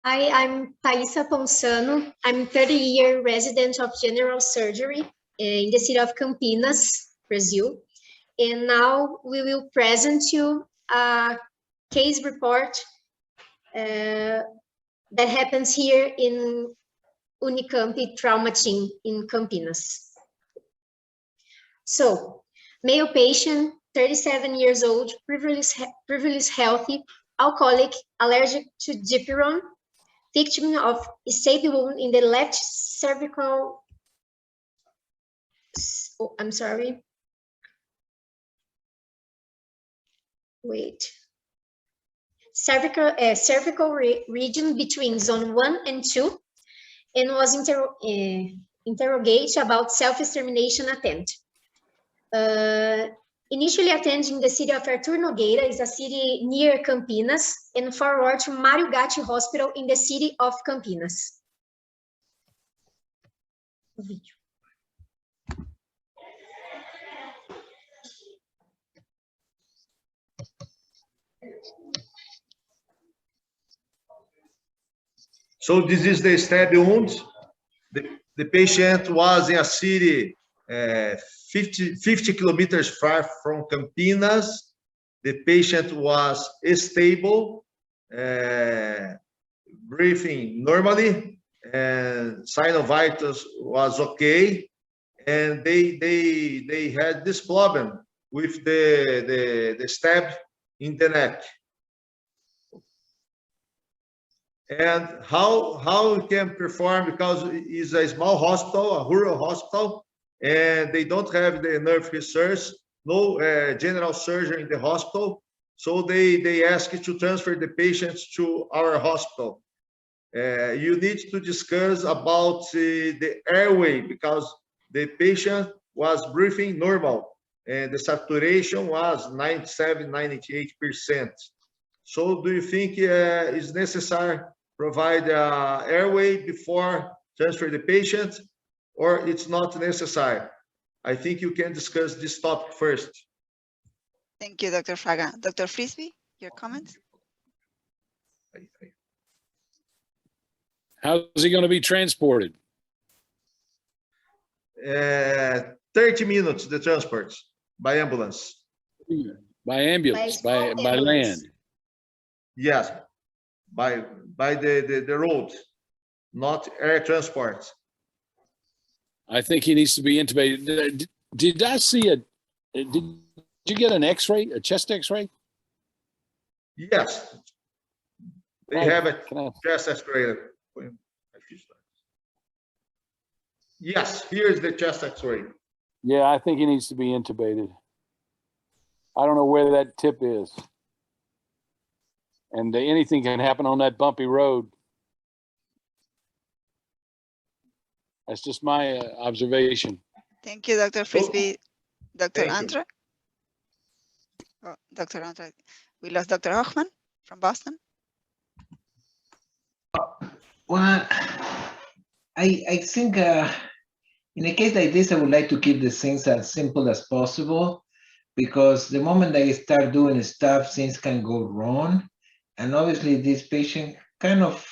Hi, I'm Thiassa Poncano. I'm 30-year resident of general surgery in the city of Campinas, Brazil. And now we will present you a case report that happens here in Unicamp Trauma Team in Campinas. So, male patient, 37 years old, previously healthy, alcoholic, allergic to dipyron, victim of a stab wound in the left cervical, oh, I'm sorry. Wait. Cervical region between zone 1 and 2, and was interrogated about self-extermination attempt. Initially attending the city of Artur Nogueira, is a city near Campinas, and forward to Mário Gatti Hospital in the city of Campinas. So this is the stab wound. The patient was in a city 50 kilometers far from Campinas. The patient was stable, breathing normally, and sign of vitals was okay. And they had this problem with the stab in the neck. And how we can perform, because it's a small hospital, a rural hospital, and they don't have the nerve research, no general surgery in the hospital. So they ask you to transfer the patients to our hospital. You need to discuss about the airway, because the patient was breathing normal and the saturation was 97, 98%. So do you think it's necessary provide airway before transfer the patient, or it's not necessary? I think you can discuss this topic first. Thank you, Dr. Fraga. Dr. Frisby, your comments? How's he going to be transported? 30 minutes, the transport by ambulance. By ambulance, by land. Yes, by the road, not air transport. I think he needs to be intubated. Did I see did you get an x-ray, a chest x-ray? Yes, they have a chest x-ray. Yes, here's the chest x-ray. Yeah, I think he needs to be intubated. I don't know where that tip is. And anything can happen on that bumpy road. That's just my observation. Thank you, Dr. Frisby. Dr. Thank Antr? Oh, Dr. Antr. We lost Dr. Hochman from Boston. Well, I think in a case like this, I would like to keep the things as simple as possible, because the moment I start doing stuff, things can go wrong. And obviously this patient kind of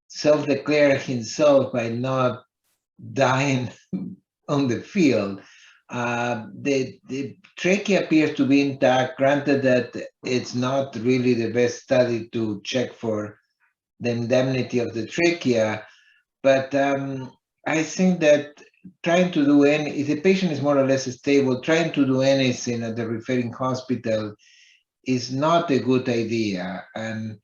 self-declared himself by not dying on the field. The trachea appears to be intact, granted that it's not really the best study to check for the indemnity of the trachea, but I think that trying to do if the patient is more or less stable, trying to do anything at the referring hospital is not a good idea. And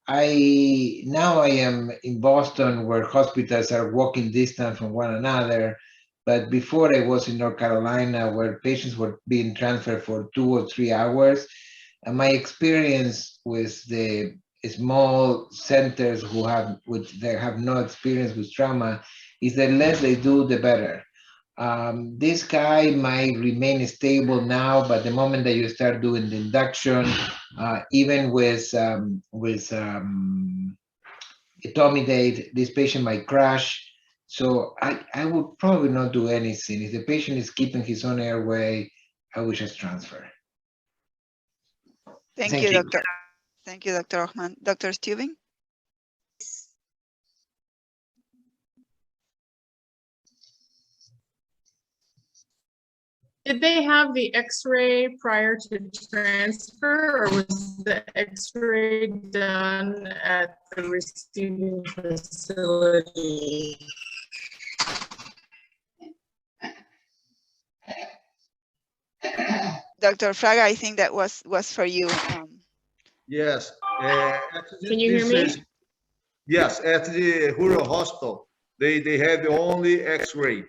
now I am in Boston, where hospitals are walking distance from one another. But before, I was in North Carolina, where patients were being transferred for 2 or 3 hours. And my experience with the small centers which they have no experience with trauma is the less they do, the better. This guy might remain stable now, but the moment that you start doing the induction, even with etomidate, this patient might crash. So I would probably not do anything. If the patient is keeping his own airway, I would just transfer. Thank you, Doctor. Thank you, Dr. Hochman. Dr. Stubing? Did they have the X-ray prior to transfer, or was the X-ray done at the receiving facility? Dr. Fraga, I think that was for you. Yes. Can you hear me? Yes, at the rural hospital, they have only X-ray.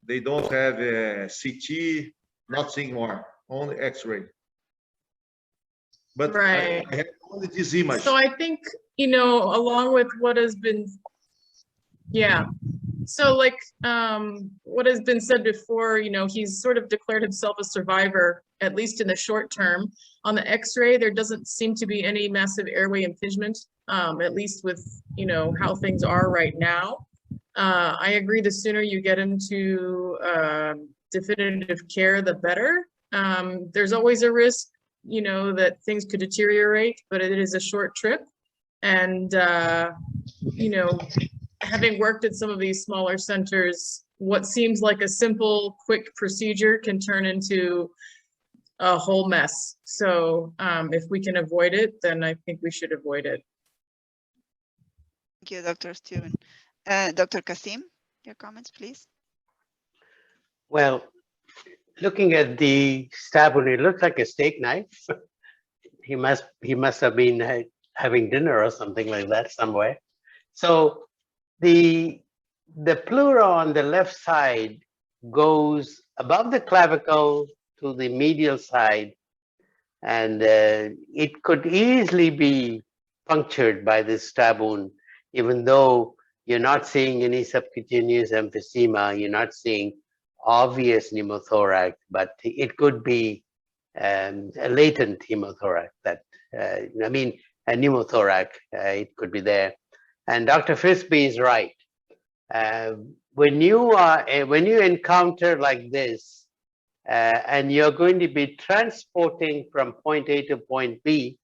They don't have CT, nothing more, only X-ray. But Right. I have only this image. So I think, you know, along with what has been, yeah. So like what has been said before, you know, he's sort of declared himself a survivor, at least in the short term. On the X-ray, there doesn't seem to be any massive airway impingement, at least with, you know, how things are right now. I agree, the sooner you get into definitive care, the better. There's always a risk, you know, that things could deteriorate, but it is a short trip. And, you know, having worked at some of these smaller centers, what seems like a simple, quick procedure can turn into a whole mess. So if we can avoid it, then I think we should avoid it. Thank you, Dr. Steven. Dr. Kasim, your comments, please. Well, looking at the stab wound, it looks like a steak knife. He must have been having dinner or something like that somewhere. So the pleura on the left side goes above the clavicle to the medial side, and it could easily be punctured by this stab wound, even though you're not seeing any subcutaneous emphysema, you're not seeing obvious pneumothorax, but it could be a latent hemothorax that, a pneumothorax, it could be there. And Dr. Frisbee is right. When you encounter like this, and you're going to be transporting from point A to point B,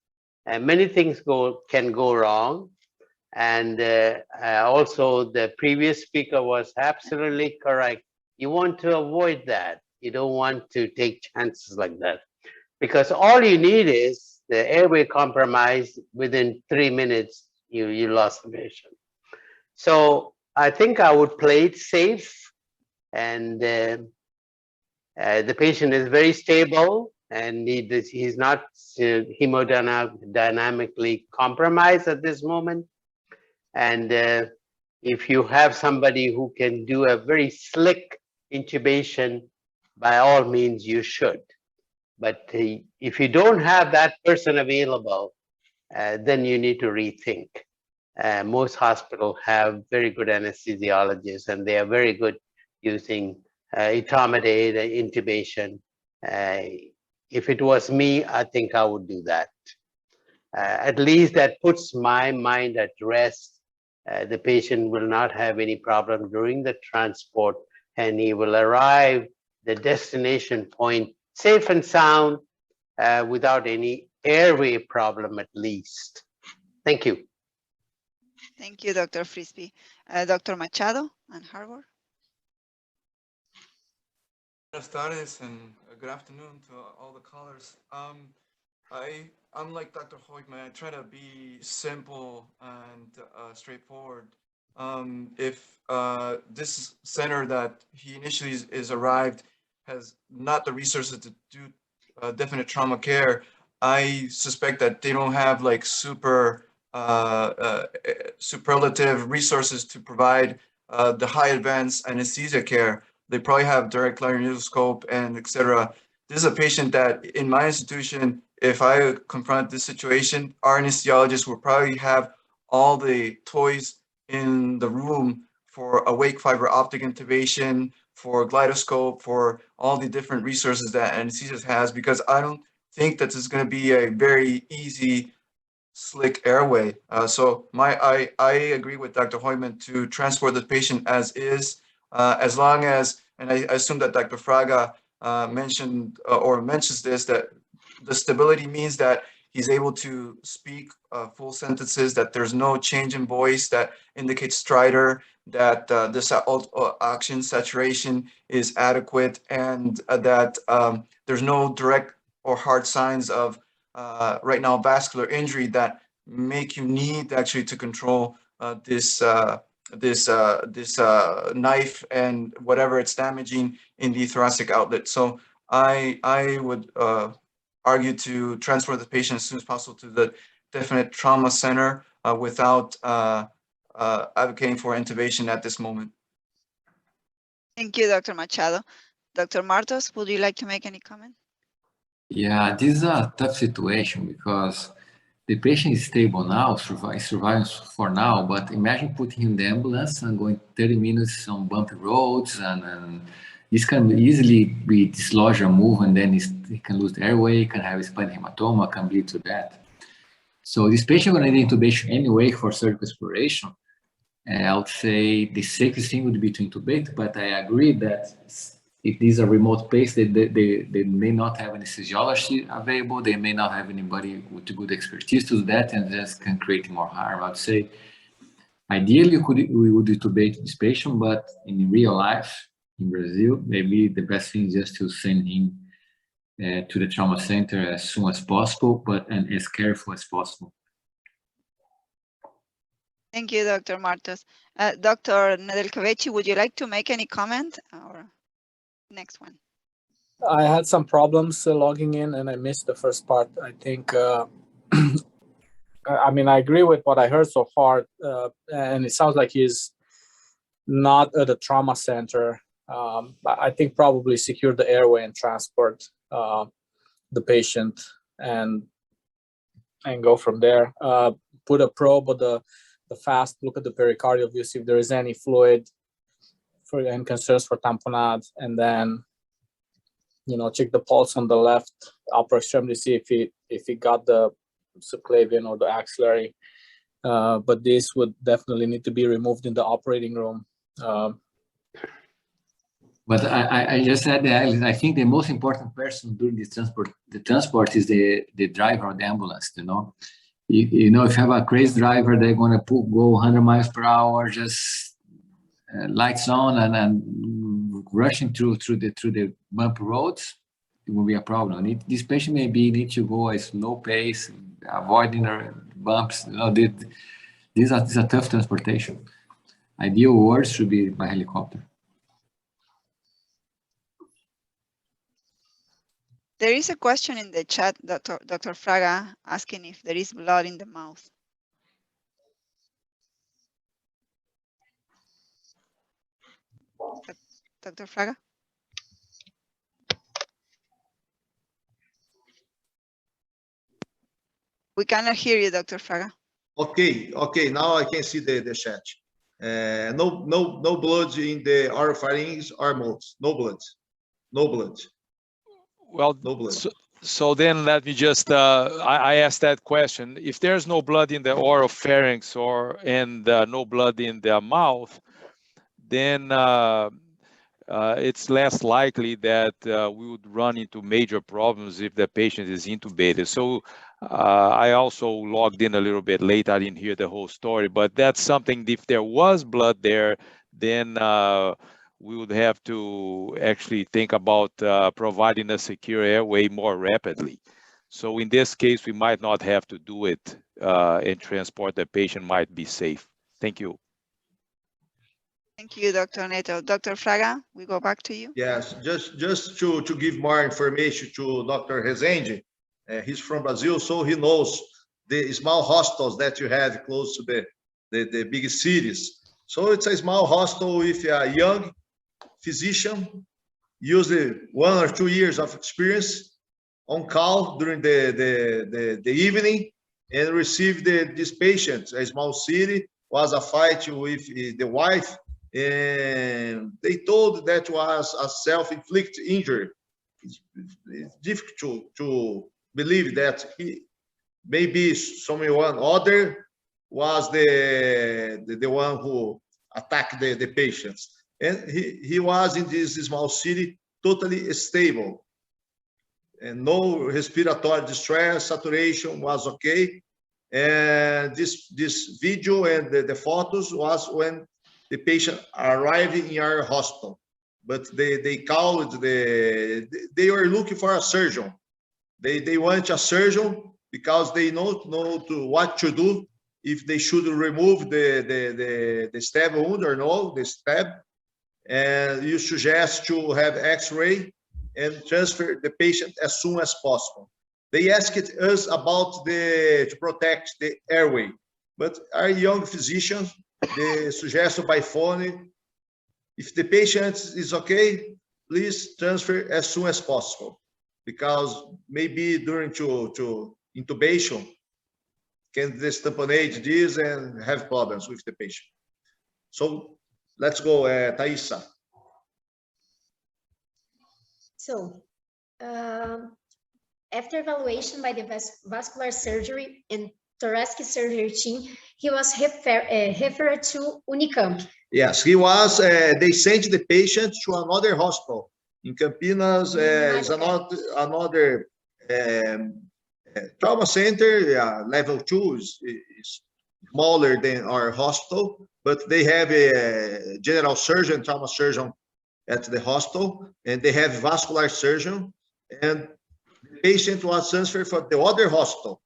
many things can go wrong. And also the previous speaker was absolutely correct. You want to avoid that. You don't want to take chances like that, because all you need is the airway compromise. Within 3 minutes, you lost the patient. So I think I would play it safe, and the patient is very stable, and he's not hemodynamically compromised at this moment. And if you have somebody who can do a very slick intubation, by all means you should. But if you don't have that person available, then you need to rethink. Most hospitals have very good anesthesiologists, and they are very good using etomidate intubation. If it was me, I think I would do that. At least that puts my mind at rest. The patient will not have any problem during the transport, and he will arrive the destination point safe and sound, without any airway problem at least. Thank you. Thank you, Dr. Frisbee. Dr. Machado and Harvard. Buenas tardes and good afternoon to all the callers. I'm like Dr. Hoytman. I try to be simple and straightforward. If this center that he initially is arrived has not the resources to do definite trauma care, I suspect that they don't have like superlative resources to provide the high advanced anesthesia care. They probably have direct laryngoscope and etc. This is a patient that in my institution, if I confront this situation, our anesthesiologist will probably have all the toys in the room for awake fiber optic intubation, for glidoscope, for all the different resources that anesthesia has, because I don't think that this is going to be a very easy, slick airway. So I agree with Dr. Hoyman to transport the patient as is, as long as, and I assume that Dr. Fraga mentioned or mentions this, that the stability means that He's able to speak full sentences, that there's no change in voice that indicates stridor, that this oxygen saturation is adequate, and that there's no direct or hard signs of right now vascular injury that make you need actually to control this knife and whatever it's damaging in the thoracic outlet. So I would argue to transfer the patient as soon as possible to the definite trauma center without advocating for intubation at this moment. Thank you, Dr. Machado. Dr. Martos, would you like to make any comment? Yeah, this is a tough situation because the patient is stable now, surviving for now, but imagine putting him in the ambulance and going 30 minutes on bumpy roads, and this can easily be dislodge or move, and then he can lose the airway, can have a spinal hematoma, can bleed to death. So this patient will need intubation anyway for surgical exploration. I would say the safest thing would be to intubate, but I agree that if these are remote place, they may not have anesthesiology available. They may not have anybody with good expertise to do that, and just can create more harm. I'd say ideally we would intubate this patient, but in real life in Brazil, maybe the best thing is just to send him to the trauma center as soon as possible, and as careful as possible. Thank you, Dr. Martos. Dr. Nedelkovici, would you like to make any comment? Or next one. I had some problems logging in and I missed the first part. I think, I mean, I agree with what I heard so far, and it sounds like he's not at a trauma center. I think probably secure the airway and transport the patient and go from there. Put a probe of the fast, look at the pericardial view, see if there is any fluid and concerns for tamponade, and then check the pulse on the left upper extremity, see if he got the subclavian or the axillary. But this would definitely need to be removed in the operating room. But I just said that I think the most important person during this transport is the driver of the ambulance. If you have a crazy driver, they're going to go 100 miles per hour, just lights on and rushing through the bumpy roads. It will be a problem. This patient maybe need to go at slow pace, avoiding bumps. This is a tough transportation. Ideal words should be by helicopter. There is a question in the chat, Dr. Fraga, asking if there is blood in the mouth. Dr. Fraga? We cannot hear you, Dr. Fraga. Okay. Now I can see the chat. No blood in the oropharynx or mouth. No blood. Well, no blood. So then let me just, I asked that question. If there's no blood in the oropharynx and no blood in the mouth, then it's less likely that we would run into major problems if the patient is intubated. So I also logged in a little bit late. I didn't hear the whole story, but that's something, if there was blood there, then we would have to actually think about providing a secure airway more rapidly. So in this case, we might not have to do it and transport the patient might be safe. Thank you. Thank you, Dr. Neto. Dr. Fraga, we go back to you. Yes, just to give more information to Dr. Rezende. He's from Brazil, so he knows the small hospitals that you have close to the big cities. So it's a small hospital with a young physician, usually 1 or 2 years of experience, on call during the evening, and receive this patient. A small city, was a fight with the wife, and they told that was a self-inflicted injury. It's difficult to believe that maybe someone other was the one who attacked the patients. And he was in this small city totally stable. and no respiratory distress, saturation was okay. And this video and the photos was when the patient arrived in our hospital. But they called they were looking for a surgeon. They want a surgeon because they know what to do, if they should remove the stab wound or no, the stab. And you suggest to have X-ray and transfer the patient as soon as possible. They asked us about to protect the airway, but our young physicians, they suggested by phone, if the patient is okay, please transfer as soon as possible, because maybe during to intubation can tamponade this and have problems with the patient. So let's go, Thiassa. So, after evaluation by the vascular surgery and thoracic surgery team, he was referred to Unicamp. Yes, he was. They sent the patient to another hospital in Campinas. Is another trauma center. Level 2 is smaller than our hospital, but they have a general surgeon, trauma surgeon at the hospital, and they have vascular surgeon, and the patient was transferred for the other hospital.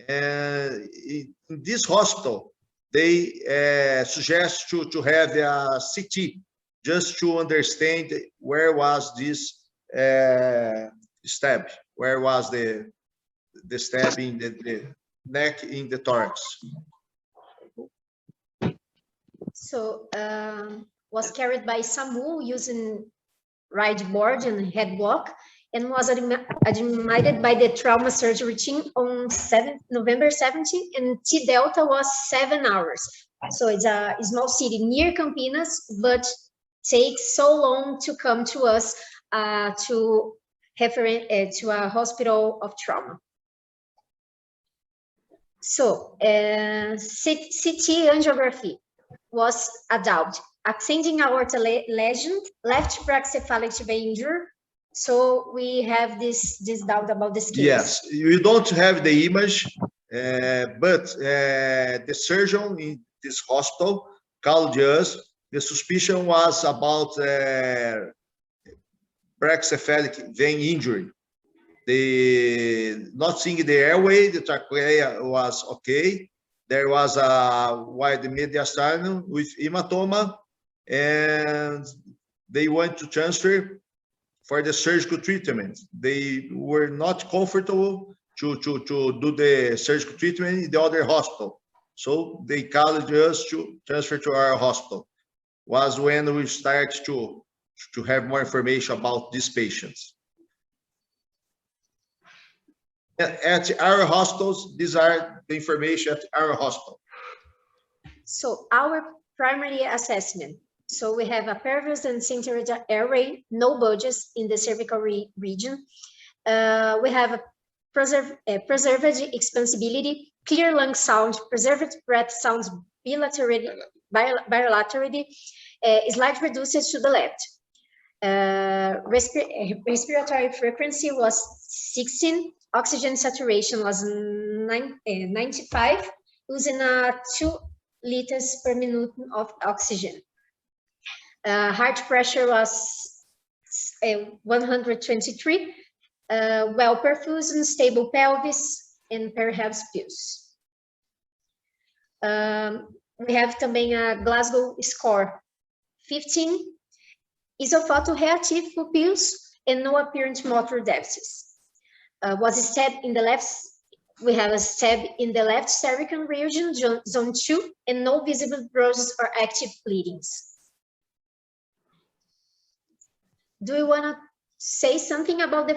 And in this hospital, they suggest to have a CT just to understand where was this stab, where was the stab in the neck, in the thorax. So was carried by SAMU using ride board and head block, and was admitted by the trauma surgery team on November 17, and T Delta was 7 hours. So it's a small city near Campinas, but takes so long to come to us to a hospital of trauma. So CT angiography was adult, ascending aorta lesion, left brachycephalic vein injury. So we have this doubt about this case. Yes, you don't have the image, but the surgeon in this hospital called us. The suspicion was about brachycephalic vein injury. They not seeing the airway, the trachea was okay. There was a wide mediastinum with hematoma, and they went to transfer for the surgical treatment. They were not comfortable to do the surgical treatment in the other hospital. So they called us to transfer to our hospital. Was when we start to have more information about these patients. At our hospitals, these are the information at our hospital. So our primary assessment. So we have a pervious and central airway, no bulges in the cervical region. We have a preserved expansibility, clear lung sound, preserved breath sounds bilaterally, slightly reduced to the left. Respiratory frequency was 16, oxygen saturation was 95, using 2 liters per minute of oxygen. Heart pressure was 123, well perfusion, stable pelvis, and perhaps pulse. We have também a Glasgow score 15, isophotoreactive pupils, and no apparent motor deficits. Was a stab in the left. We have a stab in the left cervical region, zone 2, and no visible bruises or active bleedings. Do you want to say something about the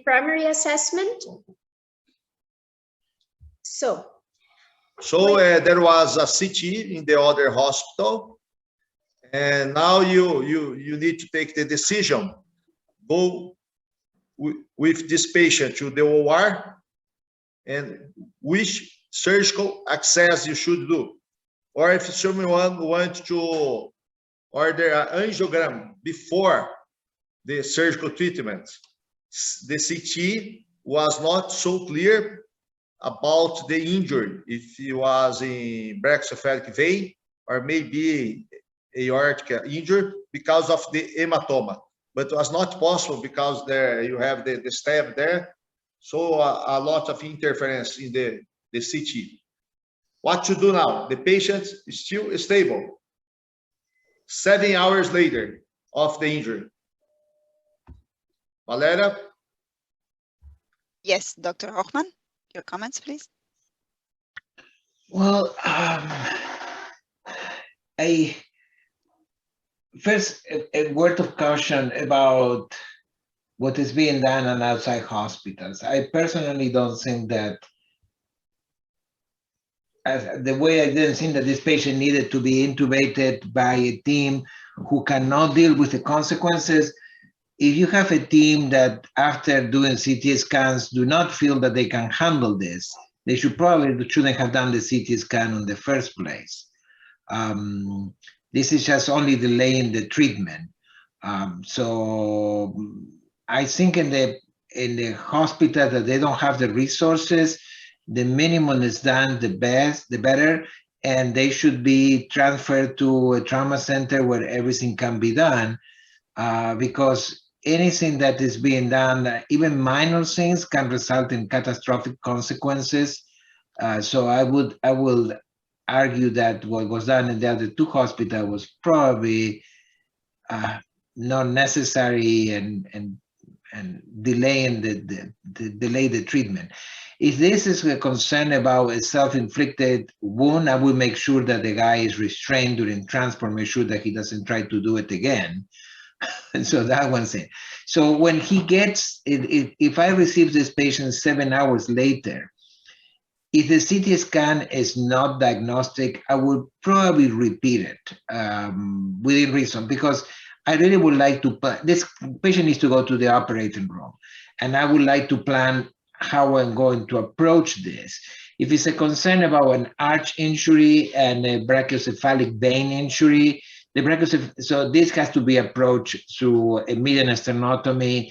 primary assessment? So there was a CT in the other hospital, and now you need to take the decision. Go with this patient to the OR, and which surgical access you should do. Or if someone wants to order an angiogram before the surgical treatment, the CT was not so clear about the injury, if it was in brachiocephalic vein or maybe aortic injury because of the hematoma. But it was not possible because there you have the stab there, so a lot of interference in the CT. What to do now? The patient is still stable 7 hours later of the injury. Valeria? Yes, Dr. Hochman, your comments, please. Well, first, a word of caution about what is being done on outside hospitals. I personally don't think that, the way I didn't think that this patient needed to be intubated by a team who cannot deal with the consequences. If you have a team that after doing CT scans do not feel that they can handle this, they shouldn't have done the CT scan in the first place. This is just only delaying the treatment. So I think in the hospital that they don't have the resources, the minimum is done, the better, and they should be transferred to a trauma center where everything can be done, because anything that is being done, even minor things, can result in catastrophic consequences. So I will argue that what was done in the other two hospitals was probably not necessary and delaying delay the treatment. If this is a concern about a self-inflicted wound, I will make sure that the guy is restrained during transport, make sure that he doesn't try to do it again. And so that one thing. So when he gets, if I receive this patient 7 hours later, if the CT scan is not diagnostic, I would probably repeat it within reason, because I really would like to, this patient needs to go to the operating room, and I would like to plan how I'm going to approach this. If it's a concern about an arch injury and a brachiocephalic vein injury, so this has to be approached through a median sternotomy,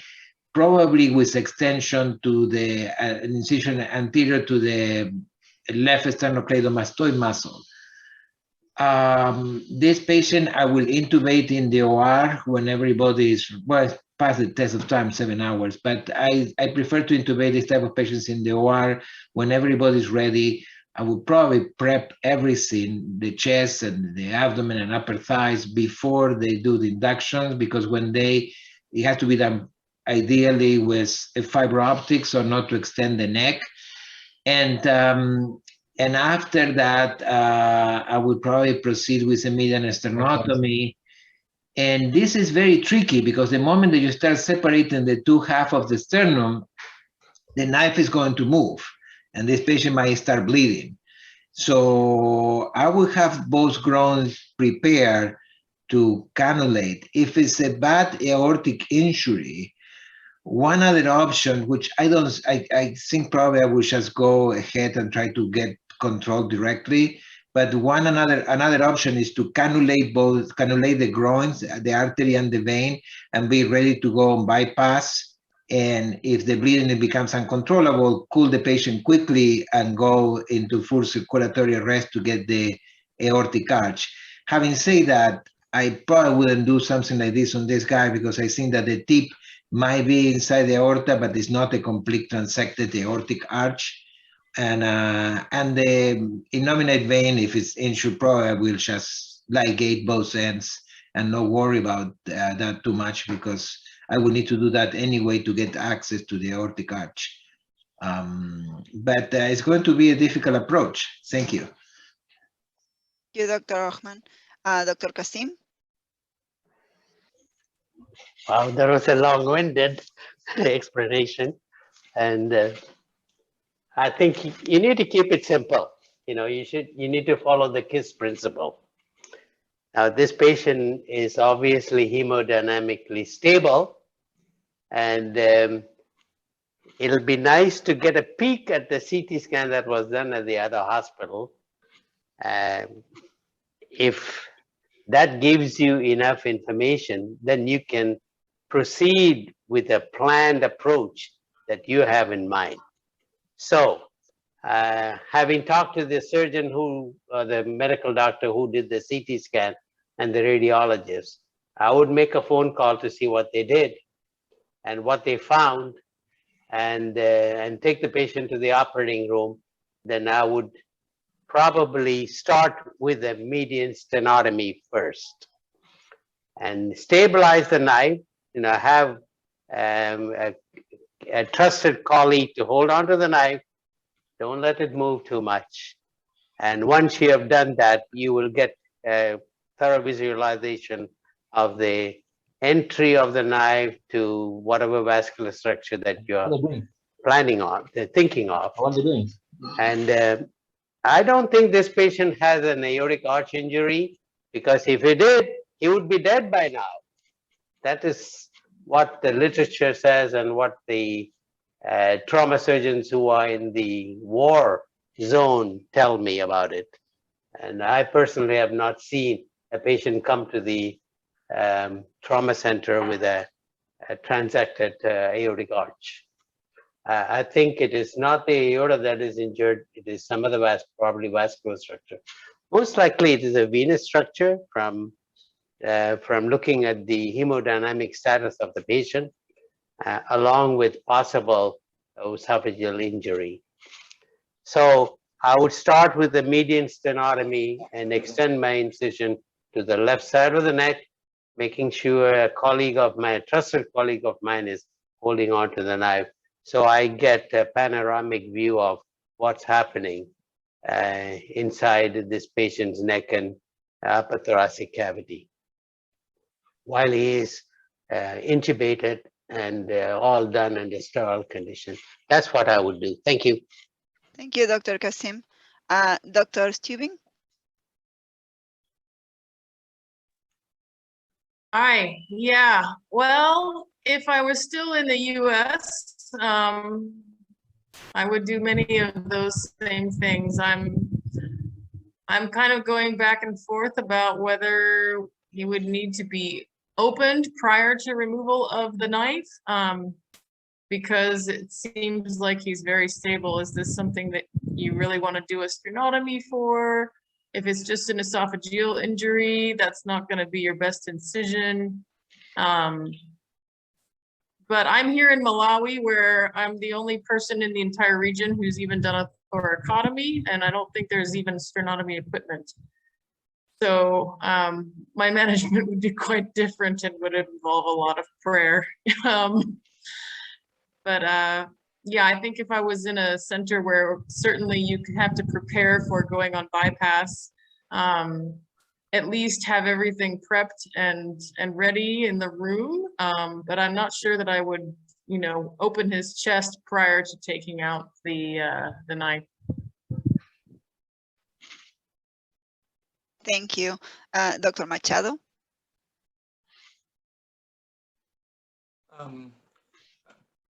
probably with extension to the incision anterior to the left sternocleidomastoid muscle. This patient, I will intubate in the OR when everybody is, well, past the test of time, 7 hours, but I prefer to intubate this type of patients in the OR when everybody's ready. I would probably prep everything, the chest and the abdomen and upper thighs, before they do the inductions, because it has to be done ideally with a fiber optics or not to extend the neck. And after that, I would probably proceed with a median sternotomy. And this is very tricky, because the moment that you start separating the two halves of the sternum, the knife is going to move, and this patient might start bleeding. So I will have both groins prepared to cannulate. If it's a bad aortic injury, one other option, which I think probably I will just go ahead and try to get control directly. But another option is to cannulate the groins, the artery and the vein, and be ready to go on bypass. And if the bleeding becomes uncontrollable, cool the patient quickly and go into full circulatory arrest to get the aortic arch. Having said that, I probably wouldn't do something like this on this guy, because I think that the tip might be inside the aorta, but it's not a complete transected aortic arch. And the innominate vein, if it's injured, probably will just ligate both ends and not worry about that too much, because I will need to do that anyway to get access to the aortic arch. But it's going to be a difficult approach. Thank you. Thank you, Dr. Hochman. Dr. Kasim? Wow, that was a long-winded explanation. And I think you need to keep it simple. You need to follow the KISS principle. Now, this patient is obviously hemodynamically stable, and it'll be nice to get a peek at the CT scan that was done at the other hospital. If that gives you enough information, then you can proceed with a planned approach that you have in mind. So, having talked to the surgeon who, the medical doctor who did the CT scan and the radiologist, I would make a phone call to see what they did and what they found, and take the patient to the operating room. Then I would probably start with a median stenotomy first and stabilize the knife. Have a trusted colleague to hold on to the knife. Don't let it move too much. And once you have done that, you will get a thorough visualization of the entry of the knife to whatever vascular structure that you're planning on, thinking of. And I don't think this patient has an aortic arch injury, because if he did, he would be dead by now. That is what the literature says and what the trauma surgeons who are in the war zone tell me about it. And I personally have not seen a patient come to the trauma center with a transected aortic arch. I think it is not the aorta that is injured, it is some other probably vascular structure. Most likely it is a venous structure from looking at the hemodynamic status of the patient, along with possible esophageal injury. So I would start with the median stenotomy and extend my incision to the left side of the neck, making sure a trusted colleague of mine is holding on to the knife. So I get a panoramic view of what's happening inside this patient's neck and upper thoracic cavity while he is intubated and all done under sterile conditions. That's what I would do. Thank you. Thank you, Dr. Kasim. Dr. Stubing? Hi, yeah. Well, if I was still in the US, I would do many of those same things. I'm kind of going back and forth about whether he would need to be opened prior to removal of the knife, because it seems like he's very stable. Is this something that you really want to do a sternotomy for? If it's just an esophageal injury, that's not going to be your best incision. But I'm here in Malawi, where I'm the only person in the entire region who's even done a thoracotomy, and I don't think there's even sternotomy equipment. So my management would be quite different and would involve a lot of prayer. But yeah, I think if I was in a center where certainly you have to prepare for going on bypass, at least have everything prepped and ready in the room. But I'm not sure that I would, open his chest prior to taking out the knife. Thank you. Dr. Machado?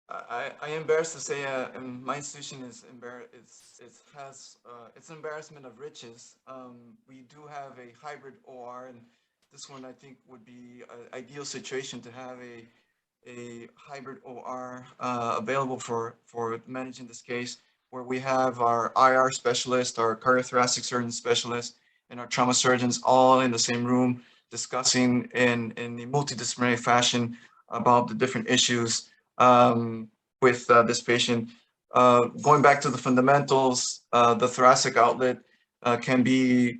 I am embarrassed to say my institution is it's an embarrassment of riches. We do have a hybrid OR, and this one I think would be an ideal situation to have a hybrid OR available for managing this case, where we have our IR specialist, our cardiothoracic surgeon specialist, and our trauma surgeons all in the same room discussing in a multidisciplinary fashion about the different issues with this patient. Going back to the fundamentals, the thoracic outlet can be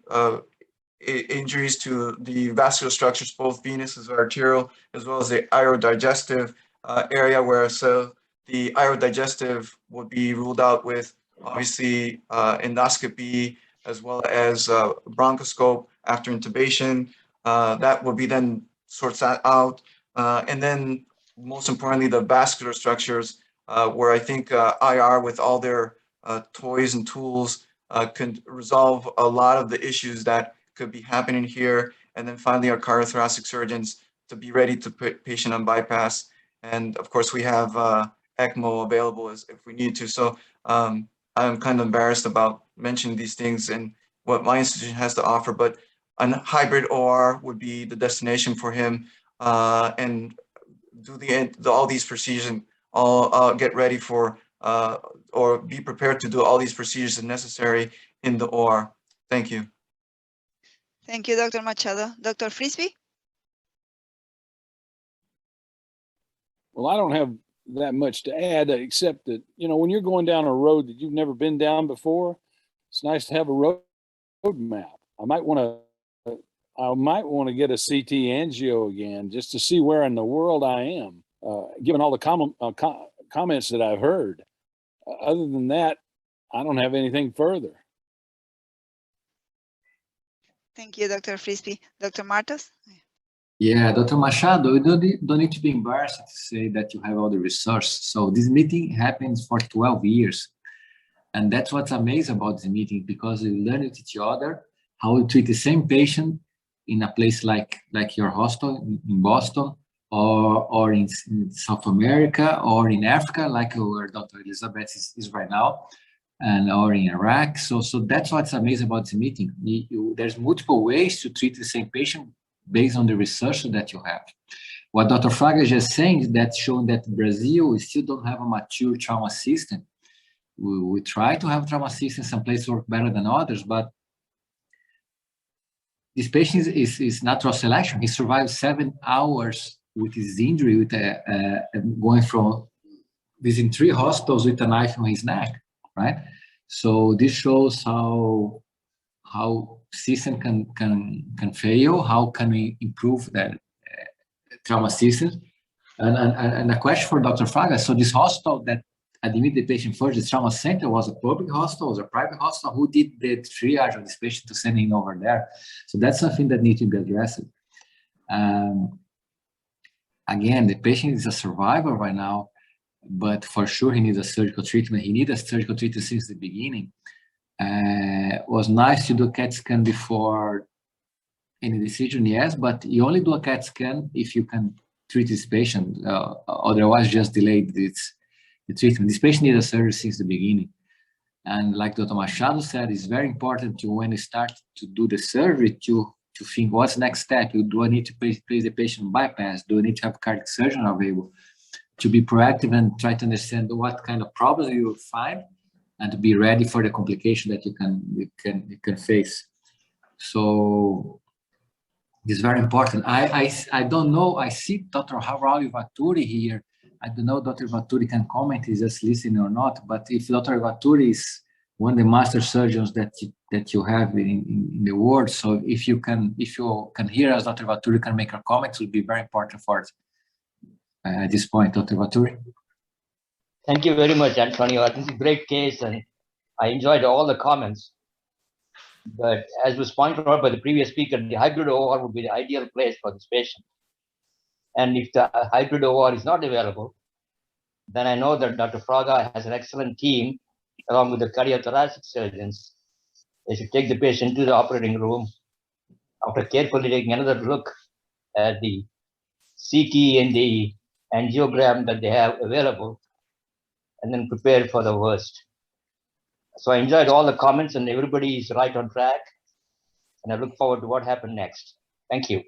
injuries to the vascular structures, both venous as arterial, as well as the aerodigestive area, where the aerodigestive would be ruled out with obviously endoscopy as well as bronchoscope after intubation. That will be then sorts that out. And then most importantly, the vascular structures, where I think IR with all their toys and tools can resolve a lot of the issues that could be happening here. And then finally, our cardiothoracic surgeons to be ready to put patient on bypass. And of course, we have ECMO available if we need to. So I'm kind of embarrassed about mentioning these things and what my institution has to offer, but a hybrid OR would be the destination for him. And do all these procedures and get ready for or be prepared to do all these procedures necessary in the OR. Thank you. Thank you, Dr. Machado. Dr. Frisbee? Well, I don't have that much to add, except that, you know, when you're going down a road that you've never been down before, it's nice to have a road map. I might want to get a CT angio again just to see where in the world I am, given all the comments that I've heard. Other than that, I don't have anything further. Thank you, Dr. Frisbee. Dr. Martos? Yeah, Dr. Machado, you don't need to be embarrassed to say that you have all the resources. So this meeting happens for 12 years. And that's what's amazing about this meeting, because you learn with each other how to treat the same patient in a place like your hospital in Boston, or in South America, or in Africa, like where Dr. Elizabeth is right now, and or in Iraq. So that's what's amazing about the meeting. There's multiple ways to treat the same patient based on the research that you have. What Dr. Fraga is just saying is that showing that Brazil, we still don't have a mature trauma system. We try to have trauma systems, some places work better than others, but this patient is natural selection. He survived 7 hours with his injury, with going from visiting 3 hospitals with a knife on his neck, right? So this shows how system can fail. How can we improve that trauma system? And a question for Dr. Fraga. So this hospital that admitted the patient first, the trauma center, was a public hospital, was a private hospital? Who did the triage of this patient to send him over there? So that's something that needs to be addressed. Again, the patient is a survivor right now, but for sure he needs a surgical treatment. He needs a surgical treatment since the beginning. It was nice to do a CAT scan before any decision, yes, but you only do a CAT scan if you can treat this patient. Otherwise, just delay the treatment. This patient needs a surgery since the beginning. And like Dr. Machado said, it's very important to, when you start to do the surgery, to think what's the next step. Do I need to place the patient bypass? Do I need to have cardiac surgeon available? To be proactive and try to understand what kind of problems you will find, and to be ready for the complication that you can face. So it's very important. I don't know. I see Dr. Raul Vaturi here. I don't know Dr. Vaturi can comment, he's just listening or not, but if Dr. Vaturi is one of the master surgeons that you have in the world, so if you can hear us, Dr. Vaturi can make a comment, it will be very important for us at this point. Dr. Vaturi. Thank you very much, Antonio. This is a great case, and I enjoyed all the comments. But as was pointed out by the previous speaker, the hybrid OR would be the ideal place for this patient. And if the hybrid OR is not available, then I know that Dr. Fraga has an excellent team along with the cardiothoracic surgeons. They should take the patient to the operating room after carefully taking another look at the CT and the angiogram that they have available, and then prepare for the worst. So I enjoyed all the comments, and everybody is right on track. And I look forward to what happened next. Thank you.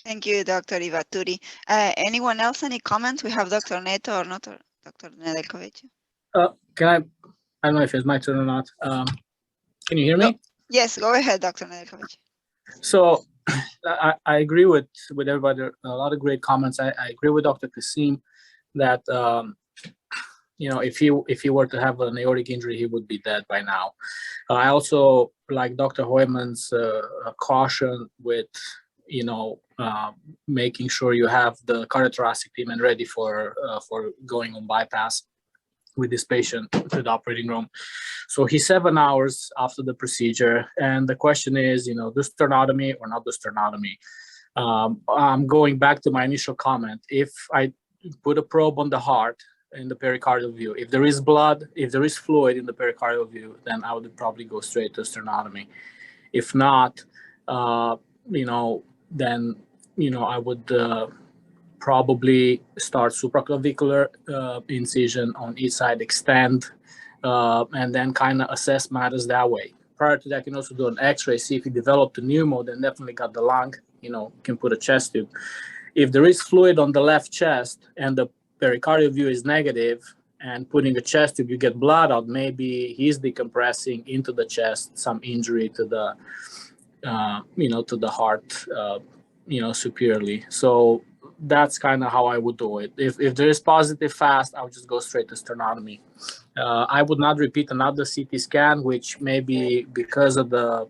Thank you, Dr. Ivaturi. Anyone else, any comments? We have Dr. Neto or not, Dr. Nedelkovic. I don't know if it's my turn or not. Can you hear me? Yes, go ahead, Dr. Nedelkovic. So I agree with everybody. A lot of great comments. I agree with Dr. Kasim that you know, if he were to have an aortic injury, he would be dead by now. I also like Dr. Hoyman's caution with, you know, making sure you have the cardiothoracic team and ready for going on bypass with this patient to the operating room. So he's 7 hours after the procedure, and the question is, you know, do sternotomy or not do sternotomy? I'm going back to my initial comment. If I put a probe on the heart in the pericardial view, if there is blood, if there is fluid in the pericardial view, then I would probably go straight to sternotomy. If not, you know, then, you know, I would probably start supraclavicular incision on each side, extend, and then kind of assess matters that way. Prior to that, you can also do an X-ray, see if you developed a pneumo, then definitely got the lung can put a chest tube. If there is fluid on the left chest and the pericardial view is negative, and putting a chest tube, you get blood out, maybe he's decompressing into the chest, some injury to the, to the heart, superiorly. So that's kind of how I would do it. If there is positive fast, I would just go straight to sternotomy. I would not repeat another CT scan, which maybe because of the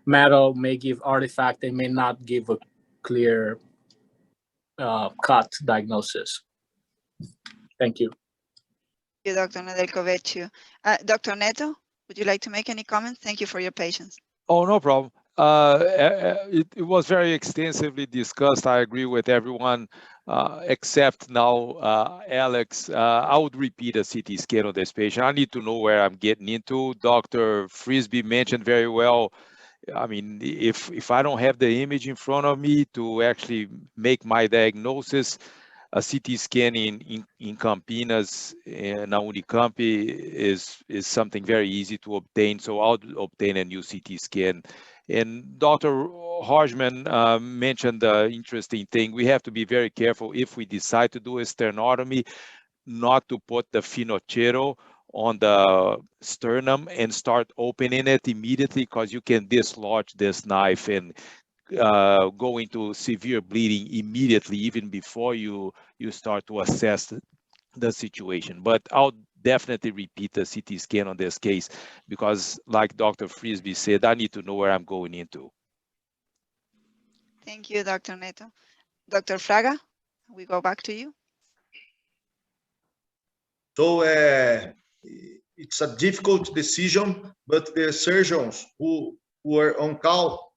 metal may give artifact, they may not give a clear cut diagnosis. Thank you. Thank you, Dr. Nedelkoveciu. Dr. Neto, would you like to make any comments? Thank you for your patience. Oh, no problem. It was very extensively discussed. I agree with everyone, except now, Alex. I would repeat a CT scan on this patient. I need to know where I'm getting into. Dr. Frisbee mentioned very well. I mean, if I don't have the image in front of me to actually make my diagnosis, a CT scan in Campinas and Unicamp is something very easy to obtain. So I'll obtain a new CT scan. And Dr. Hodgman mentioned the interesting thing. We have to be very careful if we decide to do a sternotomy, not to put the finocchiaro on the sternum and start opening it immediately, because you can dislodge this knife and go into severe bleeding immediately, even before you start to assess the situation. But I'll definitely repeat the CT scan on this case, because like Dr. Frisbee said, I need to know where I'm going into. Thank you, Dr. Neto. Dr. Fraga, we go back to you. So it's a difficult decision, but the surgeons who were on call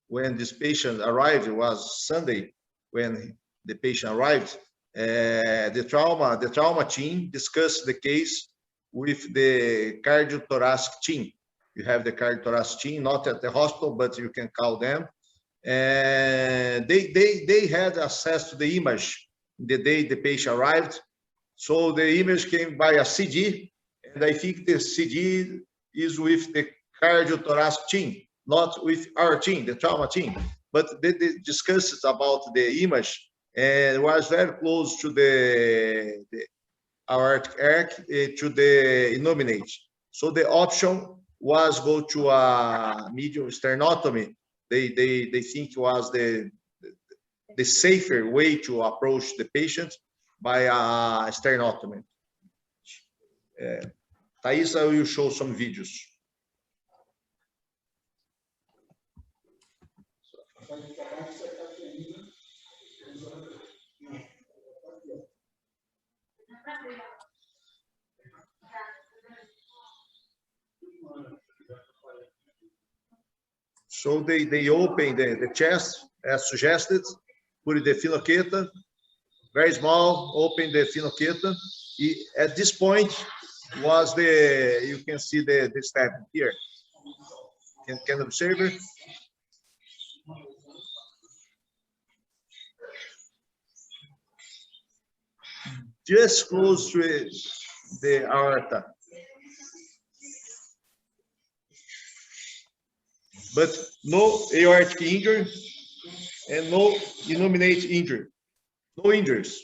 when this patient arrived, it was Sunday when the patient arrived, the trauma team discussed the case with the cardiothoracic team. You have the cardiothoracic team, not at the hospital, but you can call them. And they had access to the image the day the patient arrived. So the image came by a CD, and I think the CD is with the cardiothoracic team, not with our team, the trauma team. But they discussed about the image, and it was very close to the aortic arc to the innominate. So the option was go to a medial sternotomy. They think was the safer way to approach the patient by a sternotomy. Thiassa will show some videos. So they open the chest as suggested, put the phenoqueta, very small, open the phenoqueta. At this point was you can see the step here. Can observe it? Just close to the aorta. But no aortic injury and no innominate injury. No injuries.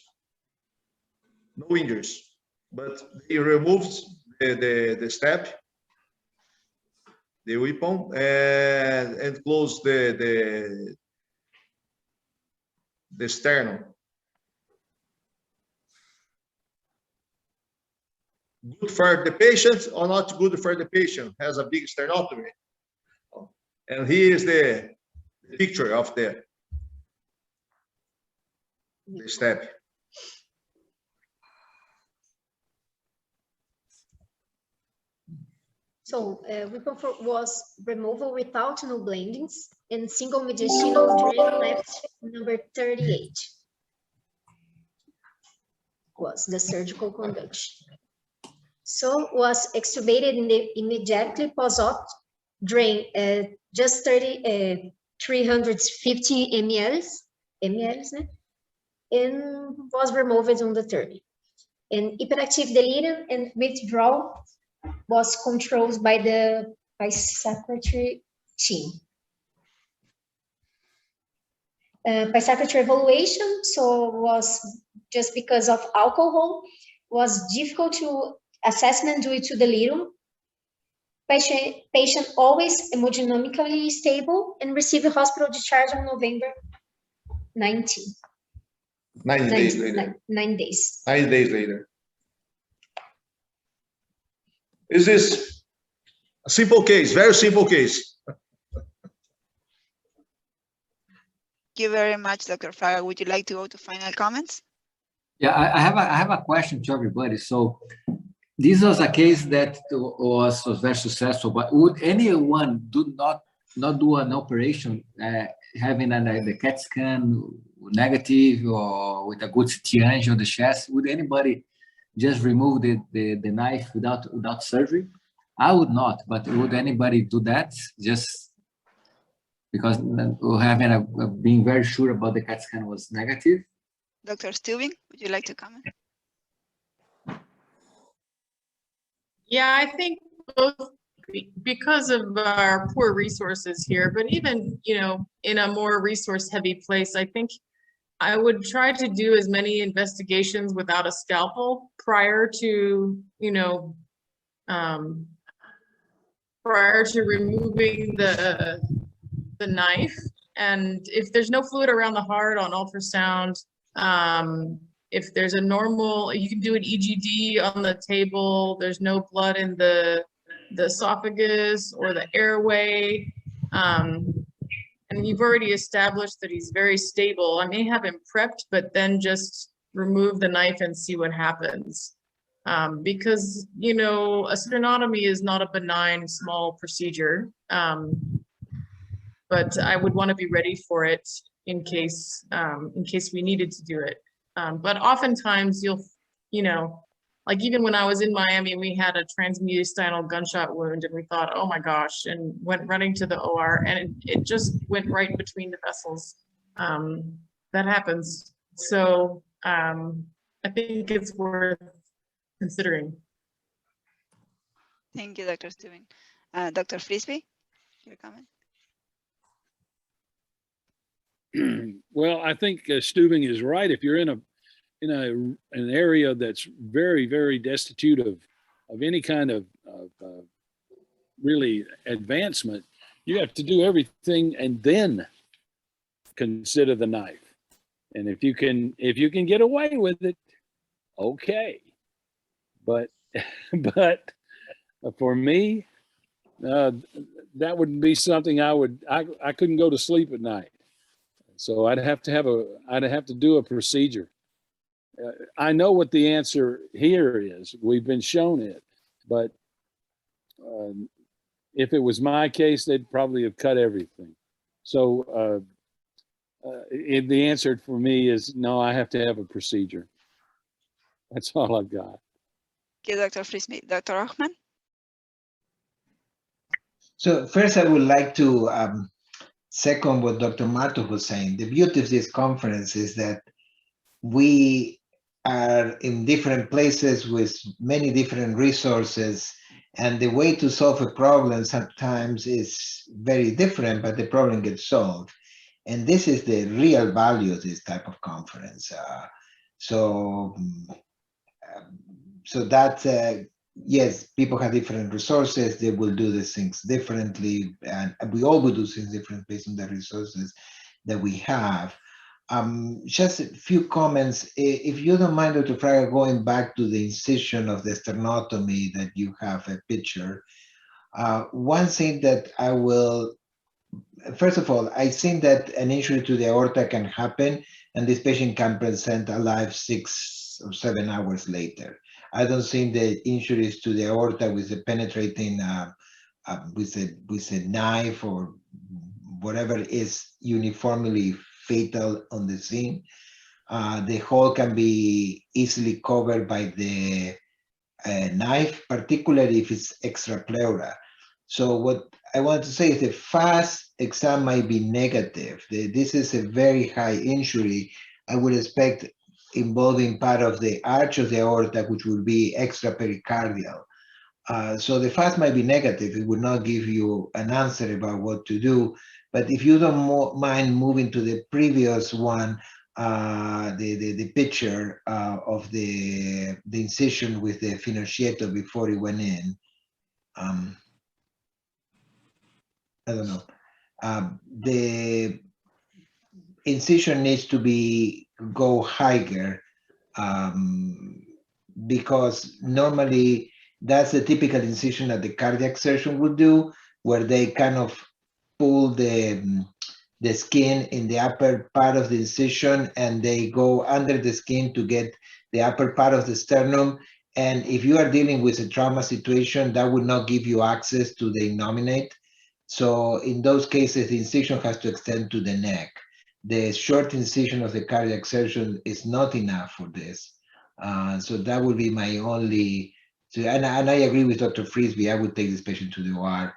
No injuries. But they removed the step, the weapon, and closed the sternum. Good for the patient or not good for the patient? Has a big sternotomy. And here is the picture of the step. So weapon was removal without no blendings and single mediastinal drain left number 38 was the surgical conduction. So was extubated in the immediately post-op drain just 350 ml, and was removed on the 30. And hyperactive delirium and withdrawal was controlled by the psychiatry team. by psychiatry evaluation, so was just because of alcohol, was difficult to assessment due to delirium. Patient always hemodynamically stable and received a hospital discharge on November 19. 9 days later. 9 days. 9 days later. Is this a simple case, very simple case? Thank you very much, Dr. Fraga. Would you like to go to final comments? Yeah, I have a question to everybody. So this was a case that was very successful, but would anyone not do an operation having the CAT scan negative or with a good CT angio on the chest? Would anybody just remove the knife without surgery? I would not, but would anybody do that just because having being very sure about the CAT scan was negative? Dr. Stubing, would you like to comment? Yeah, I think both because of our poor resources here, but even, you know, in a more resource heavy place, I think I would try to do as many investigations without a scalpel prior to, you know, prior to removing the knife. And if there's no fluid around the heart on ultrasound, if there's a normal, you can do an EGD on the table, there's no blood in the esophagus or the airway, and you've already established that he's very stable, I may have him prepped, but then just remove the knife and see what happens. Because, you know, a sternotomy is not a benign small procedure, but I would want to be ready for it in case we needed to do it. But oftentimes you know, like even when I was in Miami, we had a transmediastinal gunshot wound and we thought, oh my gosh, and went running to the OR and it just went right between the vessels. That happens. So I think it's worth considering. Thank you, Dr. Stubing. Dr. Frisby, your comment? Well, I think Stubing is right. If you're in an area that's very, very destitute of any kind of really advancement, you have to do everything and then consider the knife. And if you can get away with it, okay. But for me, that would be something I couldn't go to sleep at night. So I'd have to do a procedure. I know what the answer here is. We've been shown it, but if it was my case, they'd probably have cut everything. So the answer for me is no. I have to have a procedure. That's all I've got. Okay, Dr. Frisby. Dr. Rahman? So first, I would like to second what Dr. Marto was saying. The beauty of this conference is that we are in different places with many different resources, and the way to solve a problem sometimes is very different, but the problem gets solved. And this is the real value of this type of conference. So that, yes, people have different resources, they will do these things differently, and we all will do things different based on the resources that we have. Just a few comments. If you don't mind, Dr. Fraga, going back to the incision of the sternotomy that you have a picture. One thing that I will, first of all, I think that an injury to the aorta can happen and this patient can present alive 6 or 7 hours later. I don't think the injuries to the aorta with a penetrating, with a knife or whatever is uniformly fatal on the scene. The hole can be easily covered by the knife, particularly if it's extrapleural. So what I want to say is the fast exam might be negative. This is a very high injury. I would expect involving part of the arch of the aorta, which would be extrapericardial. So the fast might be negative. It would not give you an answer about what to do. But if you don't mind moving to the previous one, the picture of the incision with the financietto before it went in. I don't know. The incision needs to go higher because normally that's the typical incision that the cardiac surgeon would do, where they kind of pull the skin in the upper part of the incision and they go under the skin to get the upper part of the sternum. And if you are dealing with a trauma situation, that would not give you access to the innominate. So in those cases, the incision has to extend to the neck. The short incision of the cardiac surgeon is not enough for this. So that would be my only, and I agree with Dr. Frisby, I would take this patient to the OR.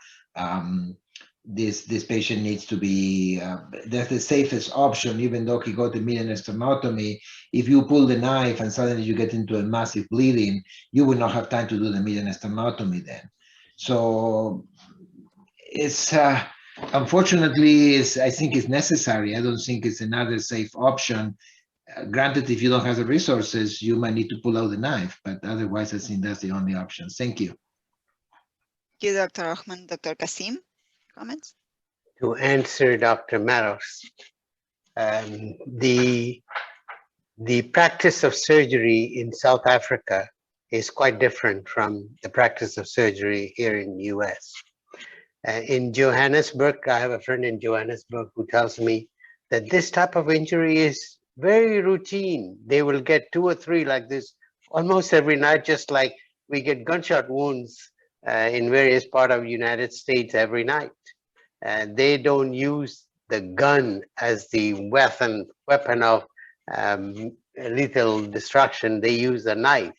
This patient needs to be, that's the safest option, even though he got a median sternotomy. If you pull the knife and suddenly you get into a massive bleeding, you will not have time to do the median sternotomy then. So it's, unfortunately, I think it's necessary. I don't think it's another safe option. Granted, if you don't have the resources, you might need to pull out the knife, but otherwise, I think that's the only option. Thank you. Thank you, Dr. Rahman. Dr. Kasim, comments? To answer Dr. Maros, the practice of surgery in South Africa is quite different from the practice of surgery here in the US. In Johannesburg, I have a friend in Johannesburg who tells me that this type of injury is very routine. They will get 2 or 3 like this almost every night, just like we get gunshot wounds in various parts of the United States every night. And they don't use the gun as the weapon of lethal destruction. They use a knife.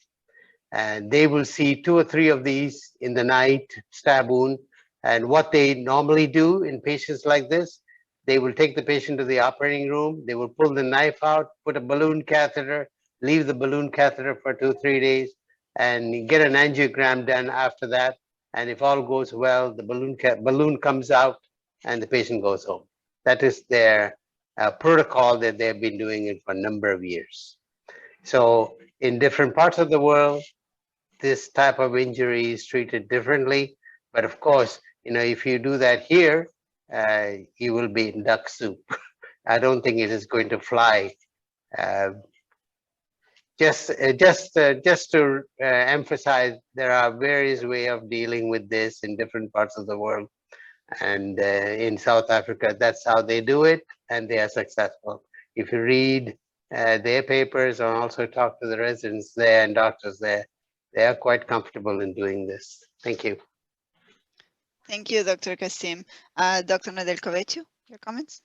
And they will see 2 or 3 of these in the night, stab wound. And what they normally do in patients like this, they will take the patient to the operating room, they will pull the knife out, put a balloon catheter, leave the balloon catheter for 2 or 3 days, and get an angiogram done after that. And if all goes well, the balloon comes out and the patient goes home. That is their protocol that they've been doing it for a number of years. So in different parts of the world, this type of injury is treated differently. But of course, if you do that here, you will be in duck soup. I don't think it is going to fly. Just to emphasize, there are various ways of dealing with this in different parts of the world. And in South Africa, that's how they do it, and they are successful. If you read their papers or also talk to the residents there and doctors there, they are quite comfortable in doing this. Thank you. Thank you, Dr. Kasim. Dr. Nedelkovic, your comments?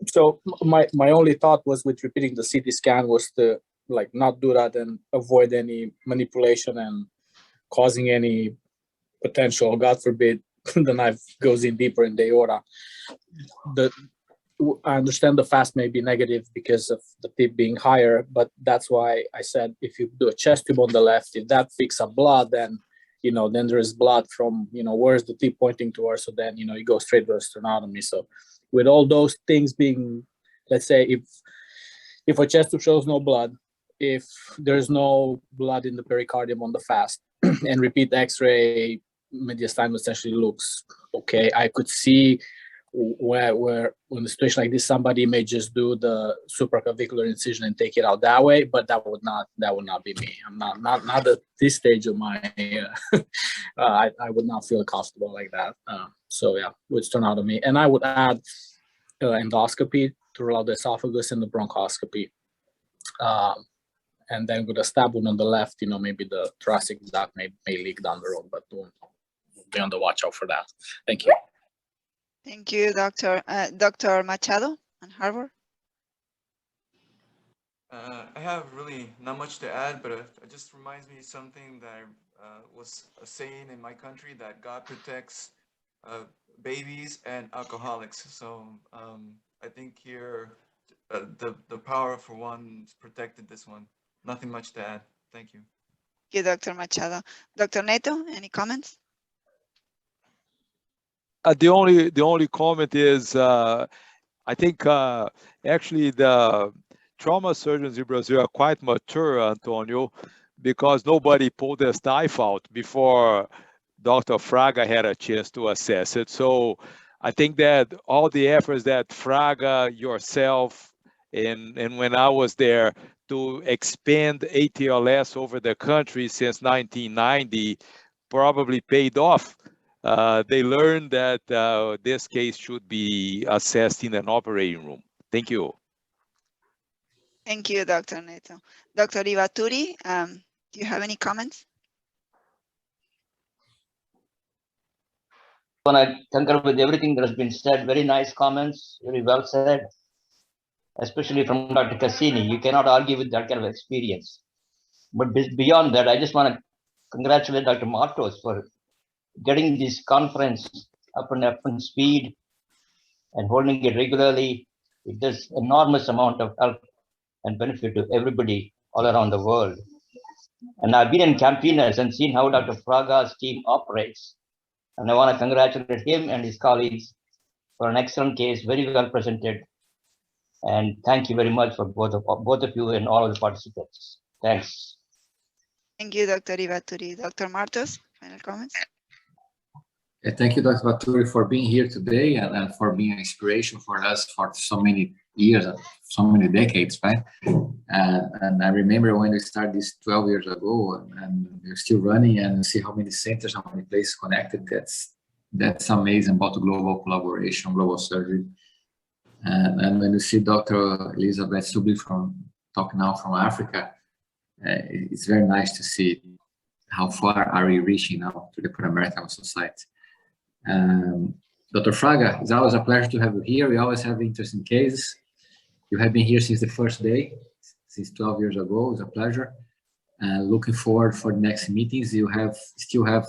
So my only thought was with repeating the CT scan was to not do that and avoid any manipulation and causing any potential, God forbid, the knife goes in deeper in the aorta. I understand the fast may be negative because of the tip being higher, but that's why I said if you do a chest tube on the left, if that picks up blood, then then there is blood from where's the tip pointing towards. So then you go straight to the sternotomy. So with all those things being, let's say if a chest tube shows no blood, if there's no blood in the pericardium on the fast, and repeat X-ray, mediastinum essentially looks okay. I could see where in a situation like this, somebody may just do the supraclavicular incision and take it out that way, but that would not be me. I'm not at this stage of my I would not feel comfortable like that. So yeah, would sternotomy, and I would add endoscopy to rule out the esophagus and the bronchoscopy. And then with a stab wound on the left, maybe the thoracic duct may leak down the road, but we'll be on the watch out for that. Thank you. Thank you, Doctor. Dr. Machado on Harvard. I have really not much to add, but it just reminds me of something that was a saying in my country, that God protects babies and alcoholics. So I think here the power for one protected this one. Nothing much to add. Thank you. Thank you, Dr. Machado. Dr. Neto, any comments? The only comment is I think actually the trauma surgeons in Brazil are quite mature, Antonio, because nobody pulled their knife out before Dr. Fraga had a chance to assess it. So I think that all the efforts that Fraga, yourself, and when I was there to expand ATLS over the country since 1990 probably paid off. They learned that this case should be assessed in an operating room. Thank you. Thank you, Dr. Neto. Dr. Ivaturi, do you have any comments? I concur with everything that has been said. Very nice comments, very well said, especially from Dr. Cassini. You cannot argue with that kind of experience. But beyond that, I just want to congratulate Dr. Martos for getting this conference up and speed and holding it regularly. It does enormous amount of help and benefit to everybody all around the world. And I've been in Campinas and seen how Dr. Fraga's team operates. And I want to congratulate him and his colleagues for an excellent case, very well presented. And thank you very much for both of you and all of the participants. Thanks. Thank you, Dr. Ivaturi. Dr. Martos, final comments? Thank you, Dr. Vaturi, for being here today and for being an inspiration for us for so many years, so many decades, right? And I remember when we started this 12 years ago, and we're still running, and see how many centers, how many places connected. That's amazing about global collaboration, global surgery. And when you see Dr. Elizabeth Subli talking now from Africa, it's very nice to see how far are we reaching now to the Pan-American Society. Dr. Fraga, it's always a pleasure to have you here. We always have interesting cases. You have been here since the first day, since 12 years ago. It's a pleasure. Looking forward for the next meetings. You still have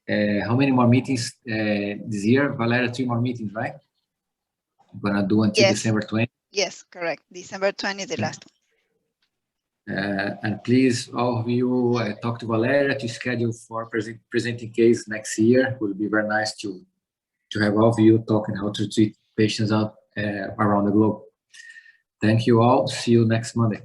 how many more meetings this year? Valeria, 3 more meetings, right? You're gonna do until December 20? Yes, correct. December 20, the last one. And please, all of you, talk to Valeria to schedule for presenting case next year. It will be very nice to have all of you talking how to treat patients out around the globe. Thank you all. See you next Monday.